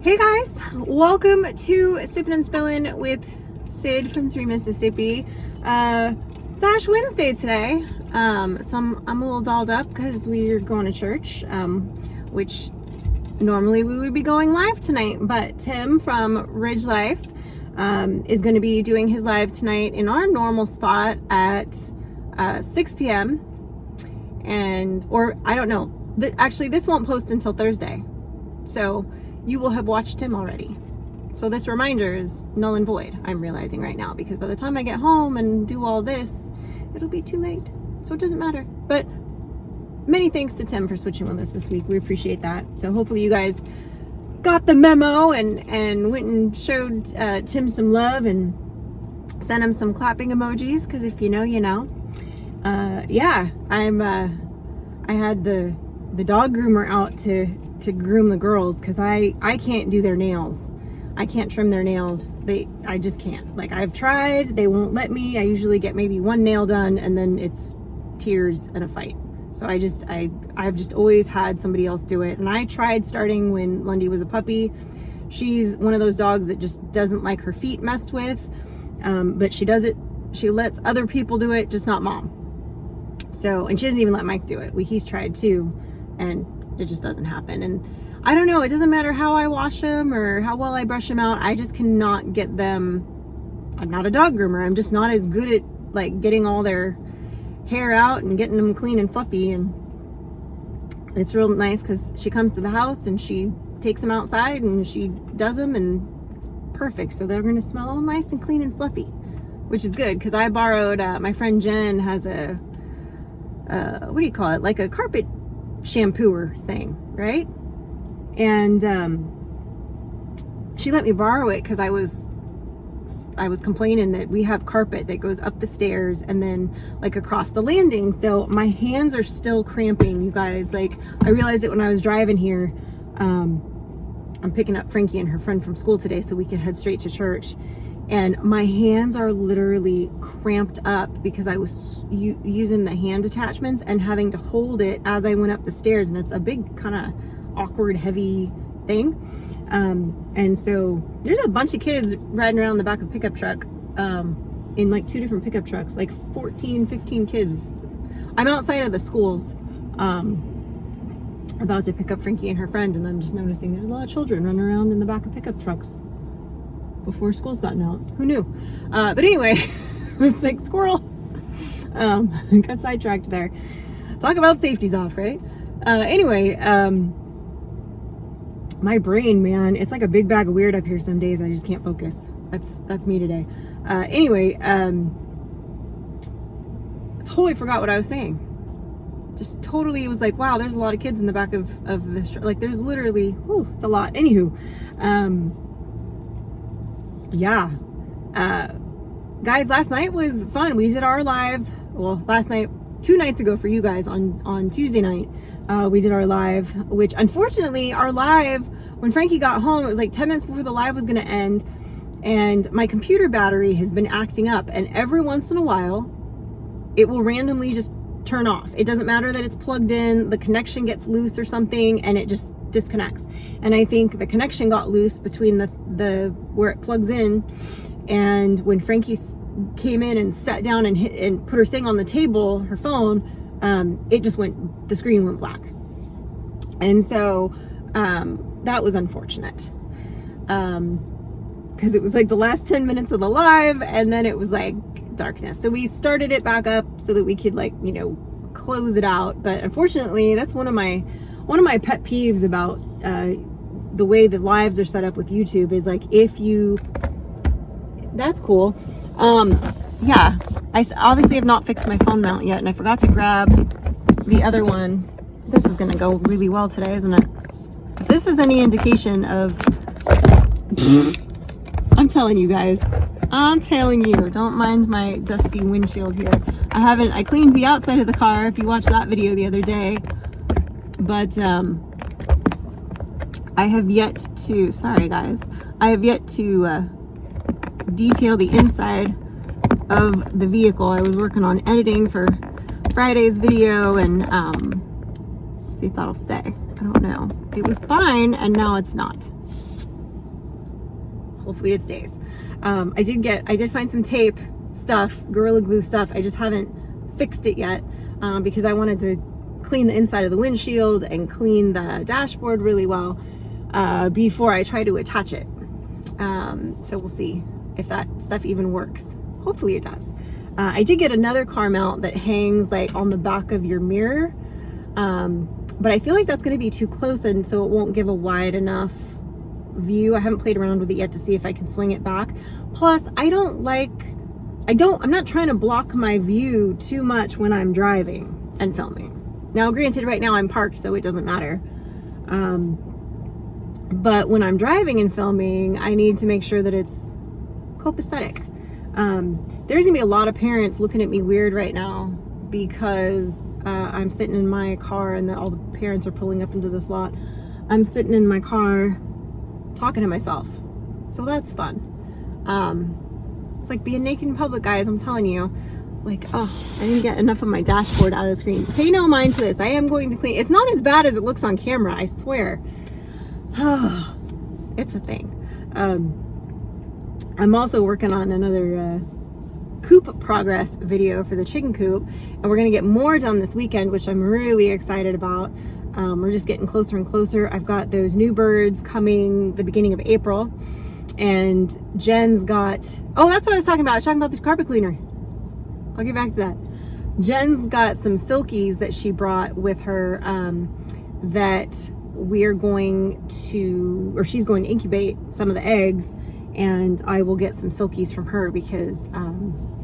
Hey guys, welcome to Sippin Spillin with Syd from 3 Mississippi. It's Ash Wednesday today, so I'm a little dolled up because we're going to church, which normally we would be going live tonight, but Tim from Ridge Life is going to be doing his live tonight in our normal spot at 6 p.m. or I don't know. Actually, this won't post until Thursday, so you will have watched him already. So this reminder is null and void, I'm realizing right now, because by the time I get home and do all this, it'll be too late. So it doesn't matter. But many thanks to Tim for switching with us this week. We appreciate that. So hopefully you guys got the memo and went and showed Tim some love and sent him some clapping emojis, because if you know, you know. I had the dog groomer out to groom the girls because I can't do their nails. I can't trim their nails. I just can't. Like, I've tried, they won't let me. I usually get maybe one nail done and then it's tears and a fight. So I've just always had somebody else do it. And I tried starting when Lundy was a puppy. She's one of those dogs that just doesn't like her feet messed with. But she does it. She lets other people do it, just not mom. So, and she doesn't even let Mike do it. He's tried too, and it just doesn't happen. And I don't know, it doesn't matter how I wash them or how well I brush them out. I just cannot get them. I'm not a dog groomer. I'm just not as good at like getting all their hair out and getting them clean and fluffy. And it's real nice because she comes to the house and she takes them outside and she does them, and it's perfect. So they're going to smell all nice and clean and fluffy, which is good because I borrowed, my friend Jen has a, what do you call it? Like a carpet shampooer thing, right? And she let me borrow it because I was complaining that we have carpet that goes up the stairs and then like across the landing, so my hands are still cramping, you guys. Like, I realized it when I was driving here. I'm picking up Frankie and her friend from school today so we can head straight to church, and my hands are literally cramped up because I was using the hand attachments and having to hold it as I went up the stairs, and it's a big kind of awkward, heavy thing. And so there's a bunch of kids riding around the back of a pickup truck, in like 2 different pickup trucks, like 14, 15 kids. I'm outside of the schools, about to pick up Frankie and her friend, and I'm just noticing there's a lot of children running around in the back of pickup trucks before school's gotten out. Who knew? But anyway, it's like squirrel. Got sidetracked there. Talk about safety's off, right? Anyway, my brain, man, it's like a big bag of weird up here some days. I just can't focus. That's me today. Anyway, totally forgot what I was saying. Just totally, it was like, wow, there's a lot of kids in the back of this. Like, there's literally, it's a lot. Anywho, yeah. Guys, last night was fun. We did our live, well, last night, 2 nights ago for you guys on Tuesday night, we did our live, which unfortunately our live, when Frankie got home, it was like 10 minutes before the live was going to end, and my computer battery has been acting up, and every once in a while it will randomly just turn off. It doesn't matter that it's plugged in, the connection gets loose or something, and it just disconnects. And I think the connection got loose between the where it plugs in, and when Frankie came in and sat down and put her thing on the table, her phone, it just went, the screen went black. And so that was unfortunate, because it was like the last 10 minutes of the live, and then it was like darkness. So we started it back up so that we could, like, you know, close it out. But unfortunately, that's one of my pet peeves about the way the lives are set up with YouTube, is like, if you, that's cool. Yeah, I obviously have not fixed my phone mount yet, and I forgot to grab the other one. This is gonna go really well today, isn't it? If this is any indication of, I'm telling you guys, I'm telling you, don't mind my dusty windshield here. I cleaned the outside of the car, if you watched that video the other day, but I have yet to, sorry guys, I have yet to detail the inside of the vehicle. I was working on editing for Friday's video, and let's see if that'll stay. I don't know. It was fine, and now it's not. hopefully it stays. I did find some tape stuff, Gorilla Glue stuff. I just haven't fixed it yet because I wanted to clean the inside of the windshield and clean the dashboard really well before I try to attach it. So we'll see if that stuff even works. Hopefully it does. I did get another car mount that hangs like on the back of your mirror, but I feel like that's going to be too close, and so it won't give a wide enough view. I haven't played around with it yet to see if I can swing it back. Plus, I'm not trying to block my view too much when I'm driving and filming. Now, granted, right now I'm parked, so it doesn't matter. But when I'm driving and filming, I need to make sure that it's copacetic. There's gonna be a lot of parents looking at me weird right now because I'm sitting in my car and all the parents are pulling up into this lot. I'm sitting in my car talking to myself. So that's fun. It's like being naked in public, guys, I'm telling you. Like, oh, I didn't get enough of my dashboard out of the screen. Pay no mind to this. I am going to clean. It's not as bad as it looks on camera, I swear. Oh, it's a thing. I'm also working on another coop progress video for the chicken coop, and we're gonna get more done this weekend, which I'm really excited about. We're just getting closer and closer. I've got those new birds coming the beginning of April, and Jen's got, oh, that's what I was talking about. I was talking about the carpet cleaner. I'll get back to that. Jen's got some silkies that she brought with her that we're going to, or she's going to incubate some of the eggs, and I will get some silkies from her because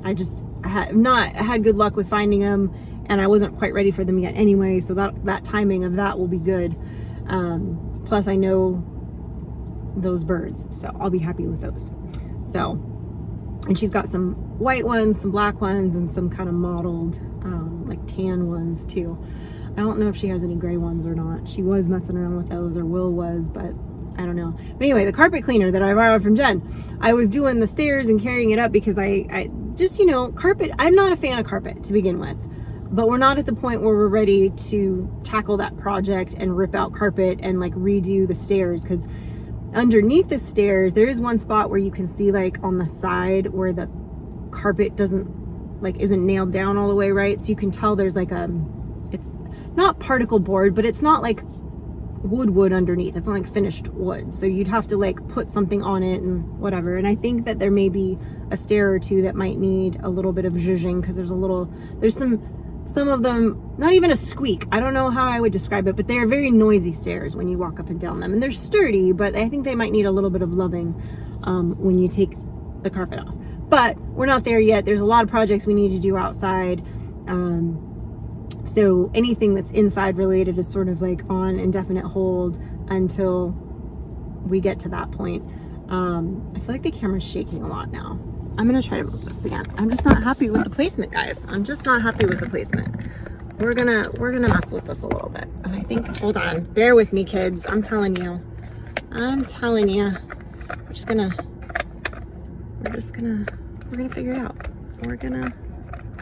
I just have not had good luck with finding them, and I wasn't quite ready for them yet anyway, so that timing of that will be good. Plus I know those birds, so I'll be happy with those. So, and she's got some white ones, some black ones, and some kind of mottled like tan ones too. I don't know if she has any gray ones or not. She was messing around with those, or Will was, but I don't know. But anyway, the carpet cleaner that I borrowed from Jen, I was doing the stairs and carrying it up because I just, you know, carpet, I'm not a fan of carpet to begin with, but we're not at the point where we're ready to tackle that project and rip out carpet and like redo the stairs, because underneath the stairs, there is one spot where you can see like on the side where the carpet isn't nailed down all the way right. So you can tell there's like it's not particle board, but it's not like wood underneath. It's not like finished wood. So you'd have to like put something on it and whatever. And I think that there may be a stair or two that might need a little bit of zhuzhing, because there's some of them, not even a squeak. I don't know how I would describe it, but they are very noisy stairs when you walk up and down them. And they're sturdy, but I think they might need a little bit of loving when you take the carpet off. But we're not there yet. There's a lot of projects we need to do outside. So anything that's inside related is sort of like on indefinite hold until we get to that point. I feel like the camera's shaking a lot now. I'm gonna try to move this again. I'm just not happy with the placement, guys. I'm just not happy with the placement. We're gonna mess with this a little bit. And I think, hold on, bear with me, kids. I'm telling you. We're gonna figure it out.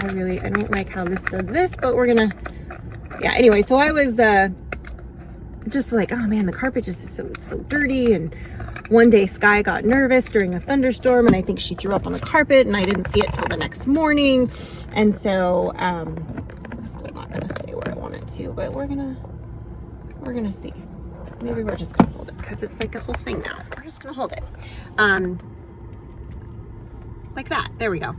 I don't like how this does this, but yeah, anyway, so I was just like, oh man, the carpet just is so dirty. And one day Sky got nervous during a thunderstorm, and I think she threw up on the carpet, and I didn't see it till the next morning. And so this is still not gonna stay where I want it to, but we're gonna see. Maybe we're just gonna hold it because it's like a whole thing now. We're just gonna hold it like that. There we go.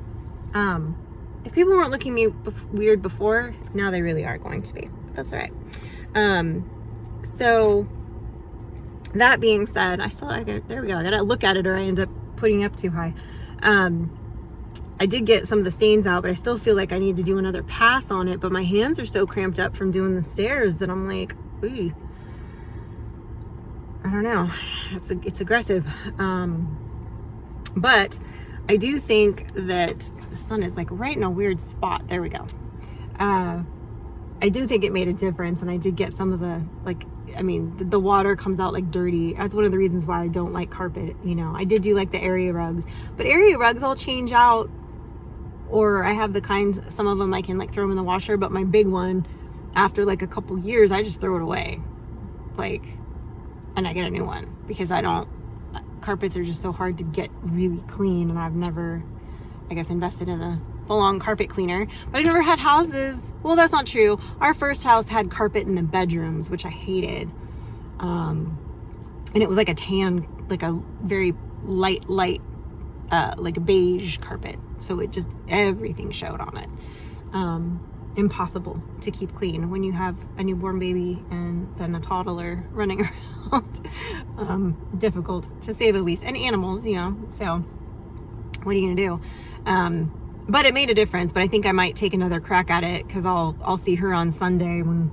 If people weren't looking at me weird before, now they really are going to be. That's all right. So that being said, there we go. I gotta look at it or I end up putting it up too high. I did get some of the stains out, but I still feel like I need to do another pass on it. But my hands are so cramped up from doing the stairs that I'm like, ooh, I don't know. It's aggressive. But I do think that the sun is like right in a weird spot. There we go. I do think it made a difference, and I did get some of the, the water comes out like dirty. That's one of the reasons why I don't like carpet. You know, I did do like the area rugs, but area rugs I'll change out, or I have some of them I can like throw them in the washer, but my big one, after like a couple years, I just throw it away, and I get a new one because carpets are just so hard to get really clean, and I've never, I guess, invested in a full-on carpet cleaner. But I never had houses. Well, that's not true. Our first house had carpet in the bedrooms, which I hated. And it was like a tan, like a very light, like a beige carpet. So it just, everything showed on it. Impossible to keep clean when you have a newborn baby and then a toddler running around. Difficult to say the least. And animals, you know, so what are you gonna do? But it made a difference. But I think I might take another crack at it, because I'll see her on Sunday when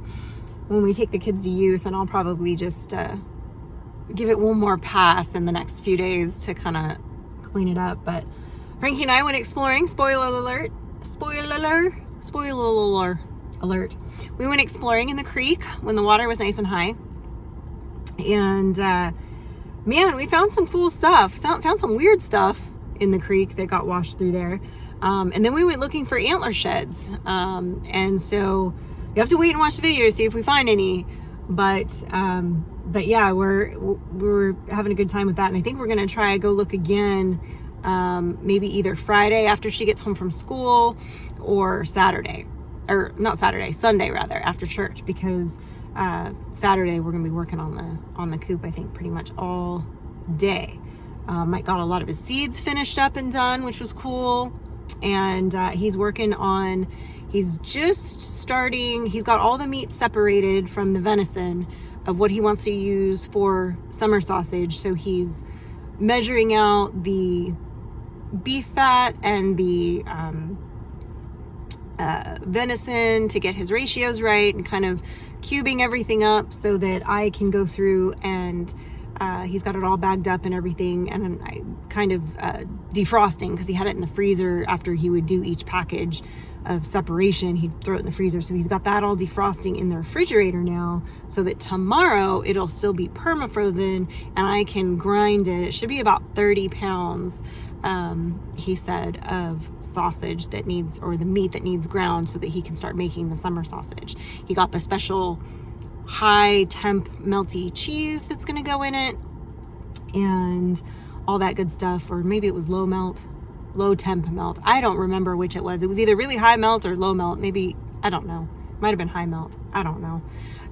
we take the kids to youth, and I'll probably just give it one more pass in the next few days to kind of clean it up. But Frankie and I went exploring. Spoiler alert. We went exploring in the creek when the water was nice and high. And man, we found some cool stuff. Found some weird stuff in the creek that got washed through there. And then we went looking for antler sheds. And so you have to wait and watch the video to see if we find any. But yeah, we're having a good time with that. And I think we're going to go look again, maybe either Friday after she gets home from school, or Sunday rather, after church, because Saturday we're going to be working on the coop, I think, pretty much all day. Mike got a lot of his seeds finished up and done, which was cool. And he's just starting. He's got all the meat separated from the venison of what he wants to use for summer sausage. So he's measuring out the beef fat and the venison to get his ratios right, and kind of cubing everything up so that I can go through and he's got it all bagged up and everything, and I kind of defrosting, because he had it in the freezer. After he would do each package of separation, he'd throw it in the freezer. So he's got that all defrosting in the refrigerator now, so that tomorrow it'll still be perma-frozen and I can grind it. It should be about 30 pounds, he said, of sausage that needs, or the meat that needs ground, so that he can start making the summer sausage. He got the special high temp melty cheese that's going to go in it, and all that good stuff. Or maybe it was low temp melt. I don't remember which it was. It was either really high melt or low melt. Maybe, I don't know. Might have been high melt. I don't know.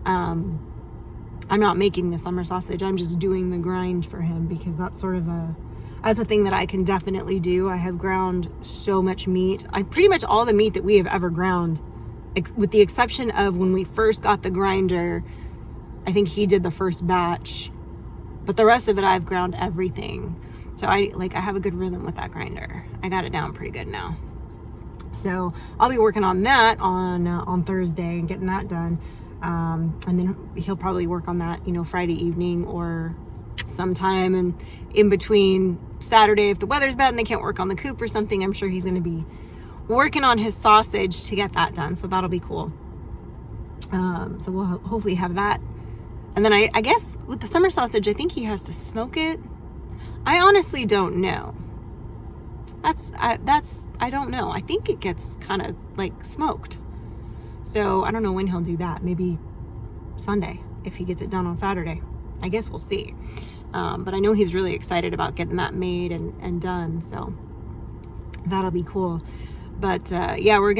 I'm not making the summer sausage. I'm just doing the grind for him, because that's a thing that I can definitely do. I have ground so much meat. Pretty much all the meat that we have ever ground, with the exception of when we first got the grinder. I think he did the first batch, but the rest of it I've ground everything. So I have a good rhythm with that grinder. I got it down pretty good now. So I'll be working on that on Thursday and getting that done. And then he'll probably work on that, Friday evening or sometime and in between Saturday. If the weather's bad and they can't work on the coop or something, I'm sure he's going to be working on his sausage to get that done. So that'll be cool. So we'll hopefully have that. And then I guess with the summer sausage, I think he has to smoke it. I honestly don't know. I don't know. I think it gets kind of like smoked. So I don't know when he'll do that. Maybe Sunday, if he gets it done on Saturday. I guess we'll see. But I know he's really excited about getting that made and done. So that'll be cool. But yeah, we're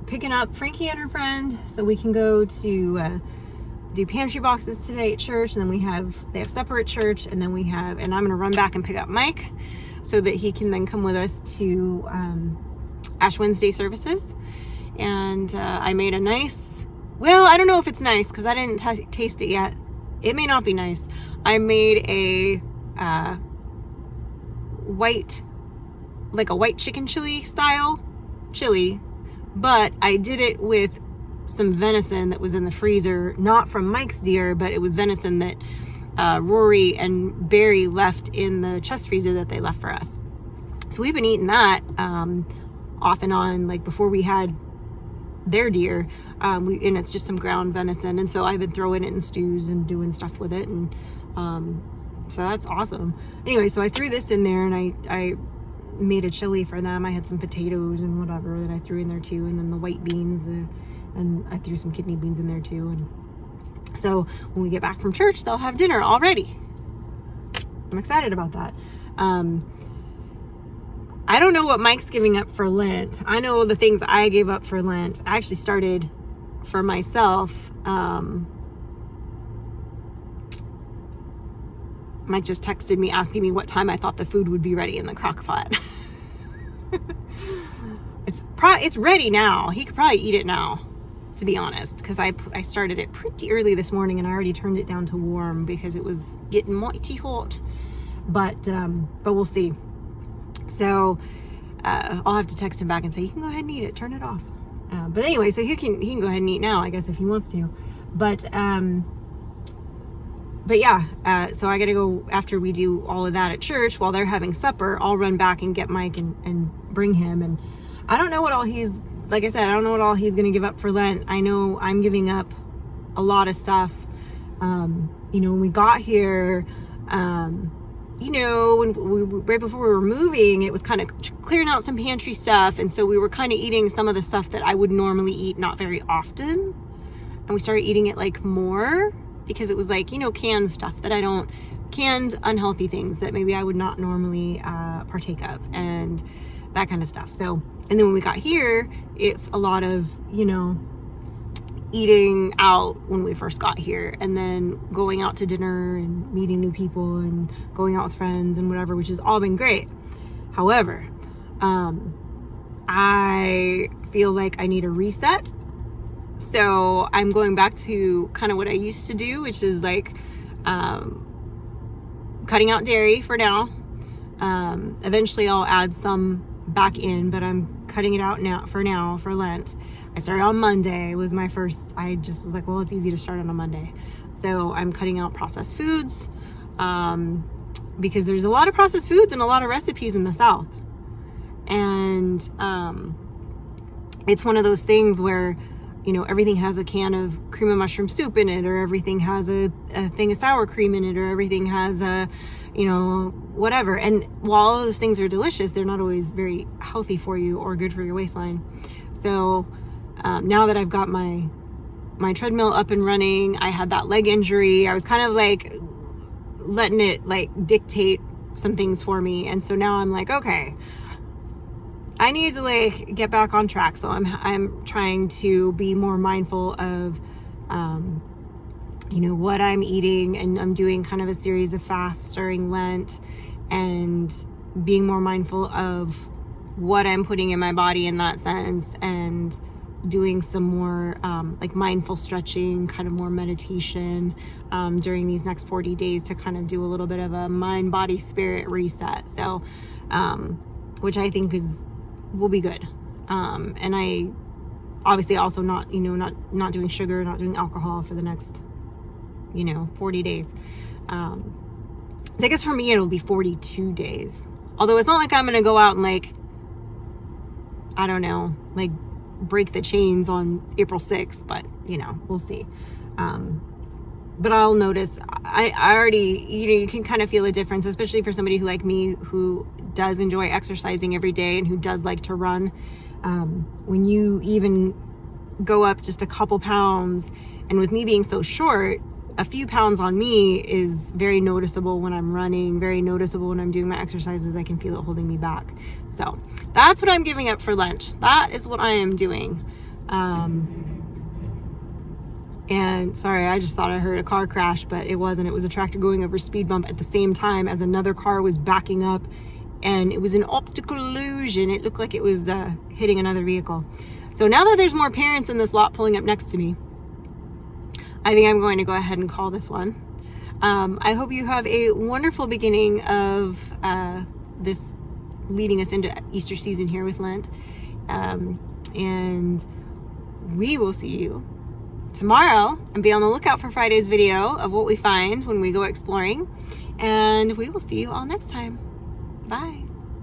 picking up Frankie and her friend so we can go to do pantry boxes today at church. And then they have separate church, and then and I'm gonna run back and pick up Mike so that he can then come with us to Ash Wednesday services. And I made a nice, well, I don't know if it's nice because I didn't taste it yet. It may not be nice. I made a white chicken chili style chili, but I did it with some venison that was in the freezer, not from Mike's deer, but it was venison that Rory and Barry left in the chest freezer that they left for us. So we've been eating that off and on, like before we had their deer, and it's just some ground venison, and so I've been throwing it in stews and doing stuff with it, and so that's awesome. Anyway, so I threw this in there, and I made a chili for them. I had some potatoes and whatever that I threw in there too, and then the white beans, and I threw some kidney beans in there too. And so when we get back from church, they'll have dinner already. I'm excited about that. I don't know what Mike's giving up for Lent. I know the things I gave up for Lent. I actually started for myself. Mike just texted me asking me what time I thought the food would be ready in the crock pot. It's ready now. He could probably eat it now, to be honest, because I started it pretty early this morning and I already turned it down to warm because it was getting mighty hot. But we'll see. So I'll have to text him back and say, you can go ahead and eat it, turn it off. But anyway, so he can go ahead and eat now, I guess, if he wants to. But yeah, so I gotta go after we do all of that at church while they're having supper. I'll run back and get Mike and bring him. And I don't know what all he's, like I said, I don't know what all he's gonna give up for Lent. I know I'm giving up a lot of stuff. When we got here, right before we were moving, it was kind of clearing out some pantry stuff. And so we were kind of eating some of the stuff that I would normally eat not very often. And we started eating it like more because it was like, canned stuff that canned unhealthy things that maybe I would not normally partake of and that kind of stuff. So, and then when we got here, it's a lot of, eating out when we first got here and then going out to dinner and meeting new people and going out with friends and whatever, which has all been great. However, I feel like I need a reset. So I'm going back to kind of what I used to do, which is like cutting out dairy for now. Eventually I'll add some back in, but I'm cutting it out now for Lent. I started on Monday was my first. I just was like, well, it's easy to start on a Monday. So I'm cutting out processed foods because there's a lot of processed foods and a lot of recipes in the South. And it's one of those things where, everything has a can of cream of mushroom soup in it, or everything has a thing of sour cream in it, or everything has a, whatever. And while all those things are delicious, they're not always very healthy for you or good for your waistline. So now that I've got my treadmill up and running, I had that leg injury. I was kind of like letting it like dictate some things for me. And so now I'm like, okay, I need to like get back on track. So I'm trying to be more mindful of, what I'm eating, and I'm doing kind of a series of fasts during Lent and being more mindful of what I'm putting in my body in that sense, and doing some more like mindful stretching, kind of more meditation during these next 40 days to kind of do a little bit of a mind, body, spirit reset. So, which I think will be good. And I obviously also not doing sugar, not doing alcohol for the next, 40 days. I guess for me, it'll be 42 days. Although it's not like I'm going to go out and like, I don't know, like break the chains on April 6th, but we'll see. But I'll notice, I already, you can kind of feel a difference, especially for somebody who like me, who does enjoy exercising every day and who does like to run. When you even go up just a couple pounds, and with me being so short, a few pounds on me is very noticeable when I'm running, very noticeable when I'm doing my exercises. I can feel it holding me back. So that's what I'm giving up for lunch. That is what I am doing. And sorry, I just thought I heard a car crash, but it wasn't. It was a tractor going over a speed bump at the same time as another car was backing up, and it was an optical illusion. It looked like it was hitting another vehicle. So now that there's more parents in this lot pulling up next to me, I think I'm going to go ahead and call this one. I hope you have a wonderful beginning of this leading us into Easter season here with Lent. And we will see you tomorrow, and be on the lookout for Friday's video of what we find when we go exploring. And we will see you all next time. Bye.